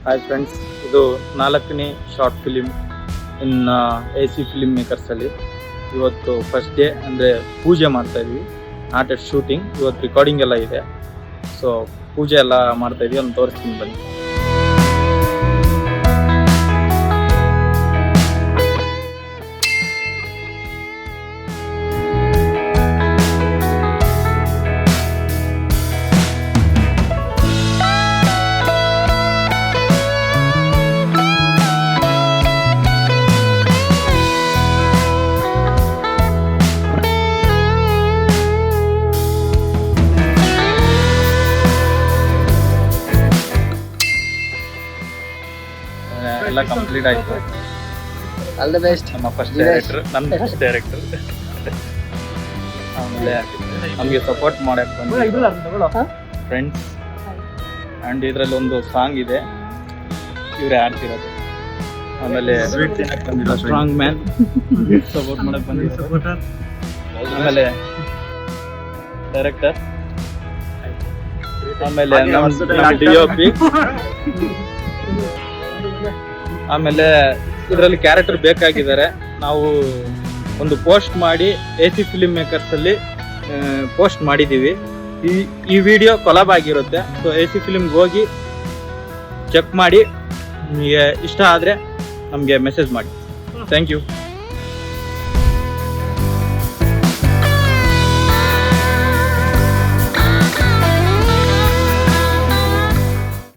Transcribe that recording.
Hi friends, ಇದು 4ನೇ short film ಇನ್ AC film ಮೇಕರ್ಸಲ್ಲಿ. ಇವತ್ತು ಫಸ್ಟ್ ಡೇ ಅಂದರೆ ಪೂಜೆ ಮಾಡ್ತಾ ಇದ್ವಿ. ನಾಟ್ ಎಟ್ ಶೂಟಿಂಗ್, ಇವತ್ತು ರೆಕಾರ್ಡಿಂಗ್ ಎಲ್ಲ ಇದೆ. ಸೊ ಪೂಜೆ ಎಲ್ಲ ಮಾಡ್ತಾ ಇದ್ವಿ, ಒಂದು ತೋರಿಸ್ತೀನಿ ಬನ್ನಿ. ಎಲ್ಲ ಕಂಪ್ಲೀಟ್ ಆಯ್ತು. All the best. ನಮ್ಮ ಫಸ್ಟ್ ಡೈರೆಕ್ಟರ್, ನನ್ನ ಫಸ್ಟ್ ಡೈರೆಕ್ಟರ್. ಆಮೇಲೆ ನಮಗೆ ಸಪೋರ್ಟ್ ಮಾಡಕ್ಕೆ ಬಂದ ಫ್ರೆಂಡ್ಸ್. ಆ್ಯಂಡ್ ಇದರಲ್ಲಿ ಒಂದು ಸಾಂಗ್ ಇದೆ, ಇವರೇ ಆಡ್ತಿರೋದು. ಆಮೇಲೆ ಸ್ಟ್ರಾಂಗ್ ಮ್ಯಾನ್ ಸಪೋರ್ಟ್ ಮಾಡಕ್ಕೆ ಬಂದಿದ್ದಾರೆ. ಆಮೇಲೆ ಡೈರೆಕ್ಟರ್, ಆಮೇಲೆ ನಮ್ಮ DOP, ಆಮೇಲೆ ಇದರಲ್ಲಿ ಕ್ಯಾರೆಕ್ಟರ್ ಬೇಕಾಗಿದ್ದಾರೆ. ನಾವು ಒಂದು ಪೋಸ್ಟ್ ಮಾಡಿ AC ಫಿಲ್ಮ್ ಮೇಕರ್ಸಲ್ಲಿ ಪೋಸ್ಟ್ ಮಾಡಿದ್ದೀವಿ. ಈ ವಿಡಿಯೋ ಕೊಲಾಬ್ ಆಗಿರುತ್ತೆ. ಸೊ AC ಫಿಲ್ಮ್ಗೆ ಹೋಗಿ ಚೆಕ್ ಮಾಡಿ, ನಿಮಗೆ ಇಷ್ಟ ಆದರೆ ನಮಗೆ ಮೆಸೇಜ್ ಮಾಡಿ. Thank you.